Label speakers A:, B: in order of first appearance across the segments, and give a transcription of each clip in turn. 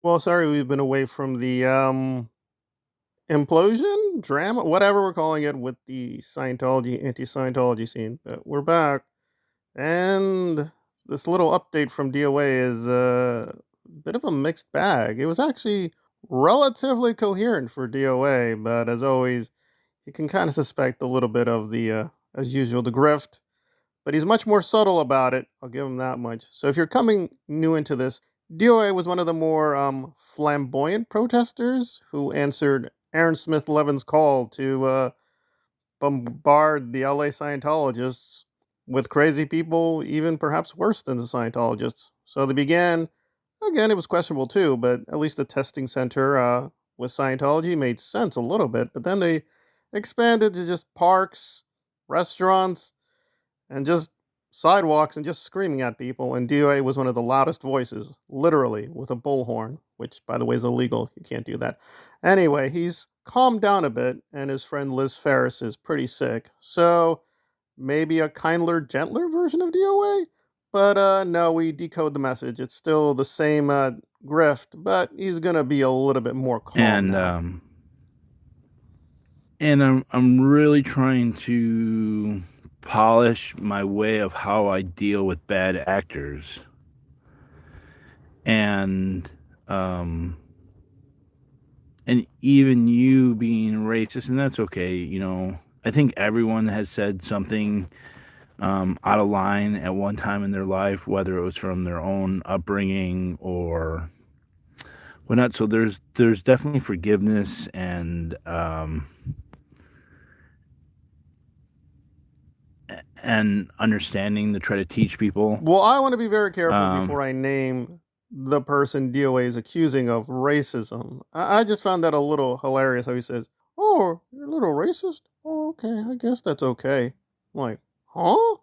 A: Well, sorry, we've been away from the implosion, drama, whatever we're calling it, with the Scientology, anti-Scientology scene. But we're back, and this little update from DOA is a bit of a mixed bag. It was actually relatively coherent for DOA, but as always, you can kind of suspect a little bit of the, as usual, the grift. But he's much more subtle about it. I'll give him that much. So if you're coming new into this, DOA was one of the more flamboyant protesters who answered Aaron Smith Levin's call to bombard the LA Scientologists with crazy people, even perhaps worse than the Scientologists. So they began, again, it was questionable too, but at least the testing center with Scientology made sense a little bit. But then they expanded to just parks, restaurants, and just sidewalks and just screaming at people. And DOA was one of the loudest voices, literally, with a bullhorn, which, by the way, is illegal. You can't do that. Anyway, he's calmed down a bit, and his friend Liz Ferris is pretty sick. So maybe a kinder, gentler version of DOA? But no, we decode the message. It's still the same grift, but he's going to be a little bit more calm
B: and
A: now.
B: I'm really trying to polish my way of how I deal with bad actors, and um and even you being racist, and that's okay. I think everyone has said something out of line at one time in their life, whether it was from their own upbringing or whatnot. So there's definitely forgiveness and understanding to try to teach people.
A: Well, I want to be very careful
B: Um,
A: before I name the person DOA is accusing of racism. I just found that a little hilarious how he says, "Oh, you're a little racist? Oh, okay, I guess that's okay." I'm like, huh?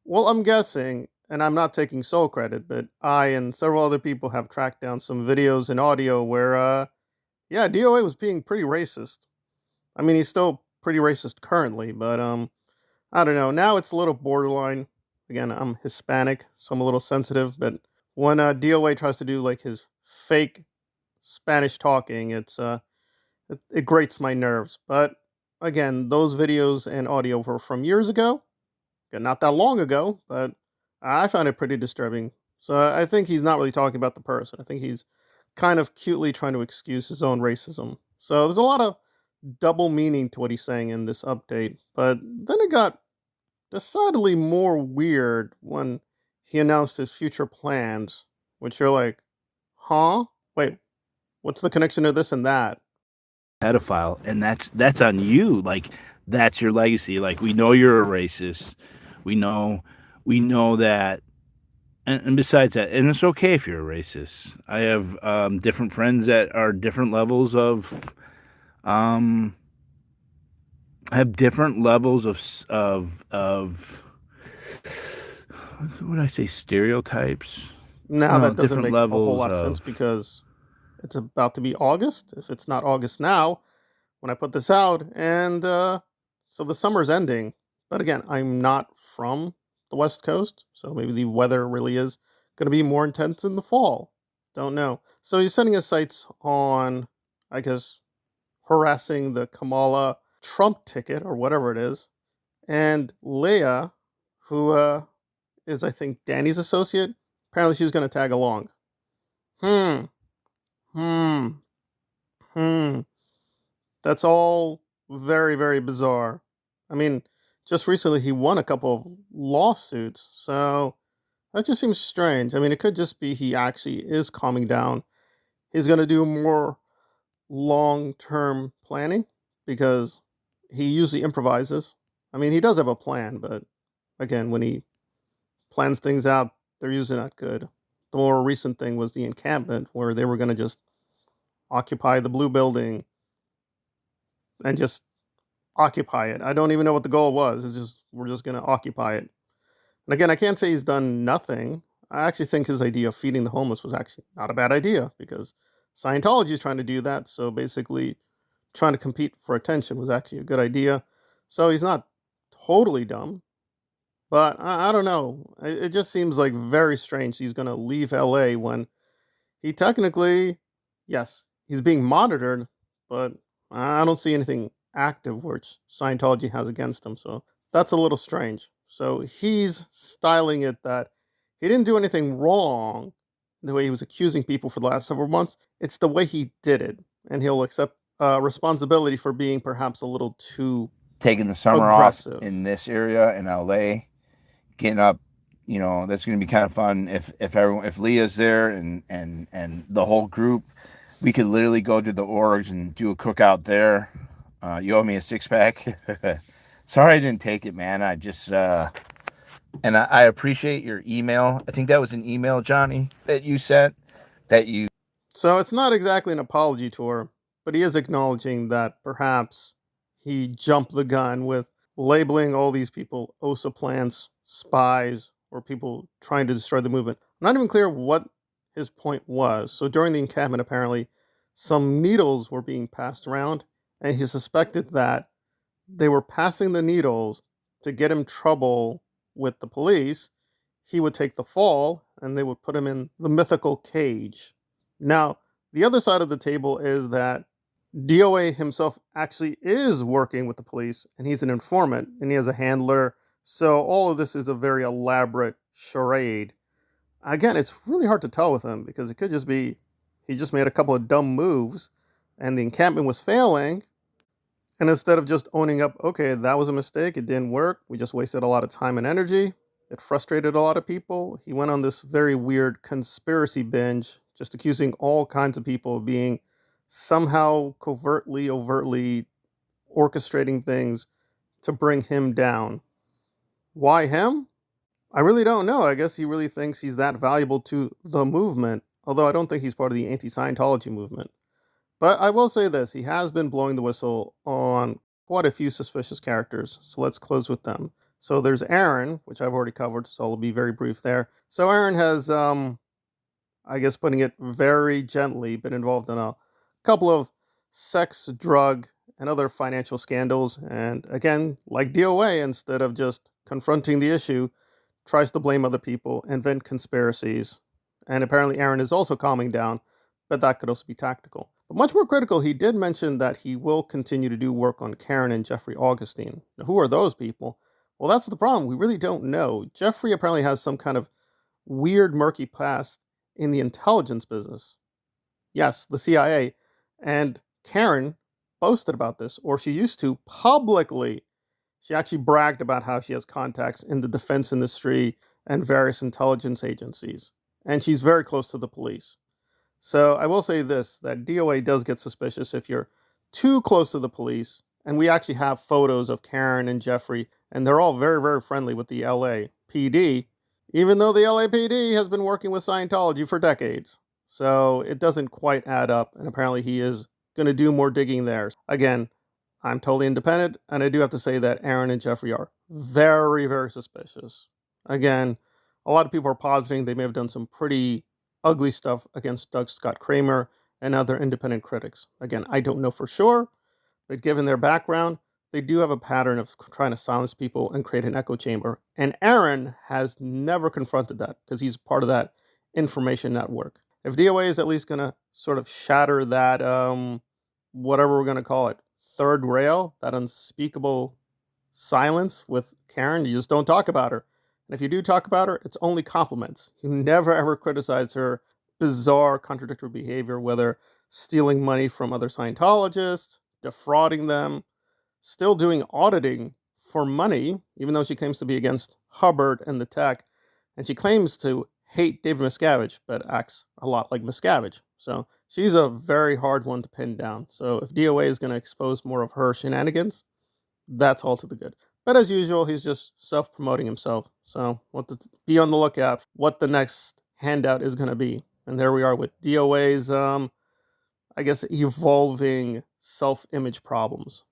A: Well, I'm guessing, and I'm not taking sole credit, but I and several other people have tracked down some videos and audio where, yeah, DOA was being pretty racist. I mean, he's still pretty racist currently, but I don't know. Now it's a little borderline. Again, I'm Hispanic, so I'm a little sensitive. But when DOA tries to do like his fake Spanish talking, it grates my nerves. But again, those videos and audio were from years ago, again, not that long ago. But I found it pretty disturbing. So I think he's not really talking about the person. I think he's kind of cutely trying to excuse his own racism. So there's a lot of double meaning to what he's saying in this update. But then it got decidedly more weird when he announced his future plans, which you're like, huh? Wait, what's the connection to this and that?
B: Pedophile, and that's on you. Like, that's your legacy. Like, we know you're a racist. We know we know that. And besides that, and it's okay if you're a racist. I have different friends that are different levels of um have different levels of what would I say, stereotypes.
A: Now
B: No,
A: that doesn't
B: different
A: make a whole
B: levels
A: lot of sense
B: of.
A: because it's about to be August. If it's not August now, when I put this out, and so the summer's ending. But again, I'm not from the West Coast, so maybe the weather really is going to be more intense in the fall. Don't know. So he's setting his sights on, I guess, harassing the Kamala Trump ticket or whatever it is. And Leia, who is, I think, Danny's associate, apparently she's going to tag along. Hmm, hmm, hmm. That's all very, very bizarre. I mean, just recently he won a couple of lawsuits, so that just seems strange. I mean, it could just be he actually is calming down. He's going to do more long term planning because he usually improvises. I mean, he does have a plan, but again, when he plans things out, they're usually not good. The more recent thing was the encampment where they were going to just occupy the blue building and just occupy it. I don't even know what the goal was. It's just we're just going to occupy it. And again, I can't say he's done nothing. I actually think his idea of feeding the homeless was actually not a bad idea because Scientology is trying to do that. So basically, trying to compete for attention was actually a good idea. So he's not totally dumb, but I don't know. It just seems like very strange he's going to leave LA when he technically, yes, he's being monitored, but I don't see anything active which Scientology has against him. So that's a little strange. So he's styling it that he didn't do anything wrong the way he was accusing people for the last several months. It's the way he did it. And he'll accept responsibility for being perhaps a little too
B: taking the summer
A: aggressive
B: off in this area in LA, getting up. That's going to be kind of fun if Leah's there and the whole group. We could literally go to the orgs and do a cookout there. You owe me a 6-pack. Sorry I didn't take it, man. I just and I appreciate your email. I think that was an email, Johnny, that you sent.
A: So it's not exactly an apology tour, but he is acknowledging that perhaps he jumped the gun with labeling all these people OSA plants, spies, or people trying to destroy the movement. I'm not even clear what his point was. So during the encampment, apparently, some needles were being passed around, and he suspected that they were passing the needles to get him trouble with the police. He would take the fall, and they would put him in the mythical cage. Now, the other side of the table is that DOA himself actually is working with the police, and he's an informant, and he has a handler. So all of this is a very elaborate charade. Again, it's really hard to tell with him because it could just be he just made a couple of dumb moves, and the encampment was failing. And instead of just owning up, okay, that was a mistake, it didn't work, we just wasted a lot of time and energy, it frustrated a lot of people, he went on this very weird conspiracy binge, just accusing all kinds of people of being somehow covertly, overtly orchestrating things to bring him down. Why him? I really don't know. I guess he really thinks he's that valuable to the movement, although I don't think he's part of the anti-Scientology movement. But I will say this, he has been blowing the whistle on quite a few suspicious characters, so let's close with them. So there's Aaron, which I've already covered, so I'll be very brief there. So Aaron has, I guess putting it very gently, been involved in a couple of sex, drug, and other financial scandals, and again, like DOA, instead of just confronting the issue, tries to blame other people, invent conspiracies, and apparently Aaron is also calming down, but that could also be tactical. But much more critical, he did mention that he will continue to do work on Karen and Jeffrey Augustine. Now, who are those people? Well, that's the problem. We really don't know. Jeffrey apparently has some kind of weird, murky past in the intelligence business. Yes, the CIA. And Karen boasted about this, or she used to publicly. She actually bragged about how she has contacts in the defense industry and various intelligence agencies. And she's very close to the police. So I will say this, that DOA does get suspicious if you're too close to the police. And we actually have photos of Karen and Jeffrey, and they're all very, very friendly with the LAPD, even though the LAPD has been working with Scientology for decades. So it doesn't quite add up, and apparently he is going to do more digging there. Again, I'm totally independent, and I do have to say that Aaron and Jeffrey are very, very suspicious. Again, a lot of people are positing they may have done some pretty ugly stuff against Doug Scott Kramer and other independent critics. Again, I don't know for sure, but given their background, they do have a pattern of trying to silence people and create an echo chamber. And Aaron has never confronted that because he's part of that information network. If DOA is at least going to sort of shatter that, whatever we're going to call it, third rail, that unspeakable silence with Karen, you just don't talk about her. And if you do talk about her, it's only compliments. You never ever criticize her bizarre, contradictory behavior, whether stealing money from other Scientologists, defrauding them, still doing auditing for money, even though she claims to be against Hubbard and the tech. And she claims to hate David Miscavige, but acts a lot like Miscavige. So she's a very hard one to pin down. So if DOA is going to expose more of her shenanigans, that's all to the good. But as usual, he's just self-promoting himself. So we'll have to be on the lookout what the next handout is going to be. And there we are with DOA's, I guess, evolving self-image problems.